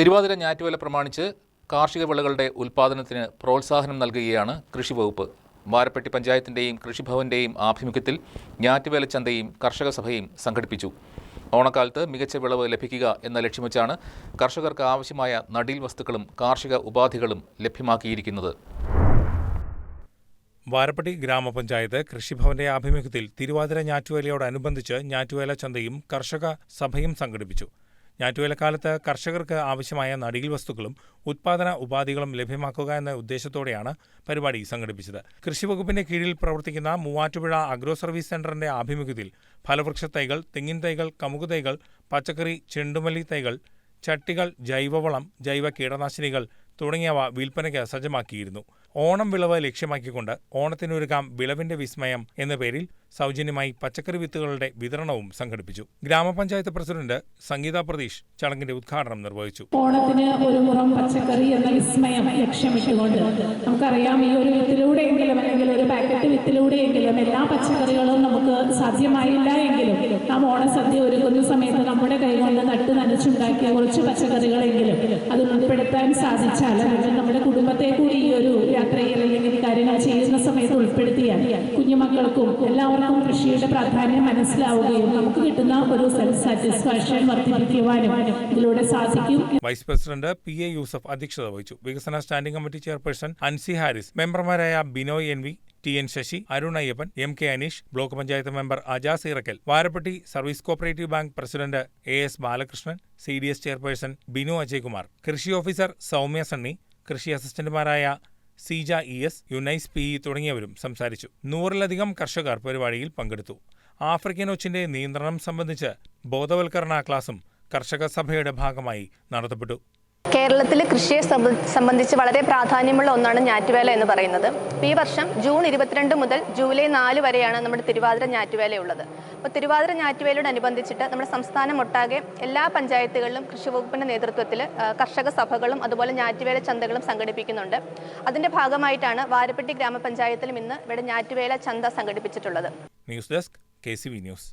തിരുവാതിര ഞാറ്റുവേല പ്രമാണിച്ച് കാർഷിക വിളകളുടെ ഉൽപ്പാദനത്തിന് പ്രോത്സാഹനം നൽകുകയാണ് കൃഷിവകുപ്പ്. വാരപ്പെട്ടി പഞ്ചായത്തിൻ്റെയും കൃഷിഭവൻ്റെയും ആഭിമുഖ്യത്തിൽ ഞാറ്റുവേല ചന്തയും കർഷക സഭയും സംഘടിപ്പിച്ചു. ഓണക്കാലത്ത് മികച്ച വിളവ് ലഭിക്കുക എന്ന ലക്ഷ്യം വെച്ചാണ് കർഷകർക്ക് ആവശ്യമായ നടീൽ വസ്തുക്കളും കാർഷിക ഉപാധികളും ലഭ്യമാക്കിയിരിക്കുന്നത്. വാരപ്പെട്ടി ഗ്രാമപഞ്ചായത്ത് കൃഷിഭവന്റെ ആഭിമുഖ്യത്തിൽ തിരുവാതിര ഞാറ്റുവേലയോടനുബന്ധിച്ച് ഞാറ്റുവേല ചന്തയും കർഷക സഭയും സംഘടിപ്പിച്ചു. ഞാറ്റുവേലക്കാലത്ത് കർഷകർക്ക് ആവശ്യമായ നടീൽ വസ്തുക്കളും ഉത്പാദന ഉപാധികളും ലഭ്യമാക്കുക എന്ന ഉദ്ദേശത്തോടെയാണ് പരിപാടി സംഘടിപ്പിച്ചത്. കൃഷിവകുപ്പിന്റെ കീഴിൽ പ്രവർത്തിക്കുന്ന മൂവാറ്റുപുഴ അഗ്രോ സർവീസ് സെന്ററിന്റെ ആഭിമുഖ്യത്തിൽ ഫലവൃക്ഷ തൈകൾ, തെങ്ങിൻ തൈകൾ, കമുക് തൈകൾ, പച്ചക്കറി, ചെണ്ടുമല്ലി തൈകൾ, ചട്ടികൾ, ജൈവവളം, ജൈവ കീടനാശിനികൾ തുടങ്ങിയവ വിൽപ്പനയ്ക്ക് സജ്ജമാക്കിയിരുന്നു. ഓണം വിളവ് ലക്ഷ്യമാക്കിക്കൊണ്ട് ഓണത്തിനൊരുക്കാം വിളവിന്റെ വിസ്മയം എന്ന പേരിൽ സൗജന്യമായി പച്ചക്കറി വിത്തുകളുടെ വിതരണവും സംഘടിപ്പിച്ചു. ഗ്രാമപഞ്ചായത്ത് പ്രസിഡന്റ് സംഗീത പ്രതീഷ് ചടങ്ങിന്റെ ഉദ്ഘാടനം നിർവഹിച്ചു. ഓണത്തിന് ഒരു മുറം പച്ചക്കറി എന്ന വിസ്മയം ലക്ഷ്യമിട്ടുകൊണ്ട് നമുക്കറിയാം, ഈ ഒരു വിത്തിലൂടെയെങ്കിലും അല്ലെങ്കിൽ ഒരു പാക്കറ്റ് വിത്തിലൂടെയെങ്കിലും എല്ലാ പച്ചക്കറികളും നമുക്ക് സാധ്യമായില്ല എങ്കിലും നാം ഓണസദ്യ ഒരുക്കുന്ന സമയത്ത് നമ്മുടെ കൈകൊണ്ട് നട്ട് നനച്ചുണ്ടാക്കിയ കുറച്ച് പച്ചക്കറികളെങ്കിലും അതിൽ ഉൾപ്പെടുത്താൻ സാധിച്ചാൽ, നമ്മുടെ കുടുംബത്തെ കൂടി ഈ ഒരു യാത്രയിൽ അല്ലെങ്കിൽ കാര്യങ്ങൾ ചെയ്യുന്ന സമയത്ത് ഉൾപ്പെടുത്തിയാൽ കുഞ്ഞുമക്കൾക്കും എല്ലാവർക്കും കൃഷിയുടെ പ്രാധാന്യം മനസ്സിലാവുകയും നമുക്ക് കിട്ടുന്ന ഒരു സെൽഫ് സാറ്റിസ്ഫാക്ഷൻ വർദ്ധിപ്പിക്കുവാനും ഇതിലൂടെ സാധിക്കും. വൈസ് പ്രസിഡന്റ് PA യൂസഫ് അധ്യക്ഷത വഹിച്ചു. വികസന standing committee chairperson Ansi Haris, മെമ്പർമാരായ Binoy NV, TN Sasi, Arun Ayyappan, MK Aneesh, block panchayat member Ajas Irakkal, Varappetty service cooperative bank president AS Balakrishnan, CDS chairperson Binu Ajaykumar, കൃഷി ഓഫീസർ സൗമ്യ സണ്ണി, കൃഷി അസിസ്റ്റന്റുമാരായ സീജ ES, യുനൈസ് PE തുടങ്ങിയവരും സംസാരിച്ചു. 100-ലധികം കർഷകർ പരിപാടിയിൽ പങ്കെടുത്തു. ആഫ്രിക്കൻ ഒച്ചിന്റെ നിയന്ത്രണം സംബന്ധിച്ച് ബോധവൽക്കരണ ക്ലാസും കർഷക സഭയുടെ ഭാഗമായി നടത്തപ്പെട്ടു. കേരളത്തിൽ കൃഷിയെ സംബന്ധിച്ച് വളരെ പ്രാധാന്യമുള്ള ഒന്നാണ് ഞാറ്റുവേല എന്ന് പറയുന്നത്. ഈ വർഷം ജൂൺ 22 മുതൽ ജൂലൈ 4 വരെയാണ് നമ്മുടെ തിരുവാതിര ഞാറ്റുവേലയുള്ളത്. അപ്പോൾ തിരുവാതിര ഞാറ്റുവേലയോടനുബന്ധിച്ചിട്ട് നമ്മുടെ സംസ്ഥാനം ഒട്ടാകെ എല്ലാ പഞ്ചായത്തുകളിലും കൃഷിവകുപ്പിന്റെ നേതൃത്വത്തിൽ കർഷക സഭകളും അതുപോലെ ഞാറ്റുവേല ചന്തകളും സംഘടിപ്പിക്കുന്നുണ്ട്. അതിന്റെ ഭാഗമായിട്ടാണ് വാരപ്പെട്ടി ഗ്രാമപഞ്ചായത്തിലും ഇന്ന് ഇവിടെ ഞാറ്റുവേല ചന്ത സംഘടിപ്പിച്ചിട്ടുള്ളത്. News desk KCV news.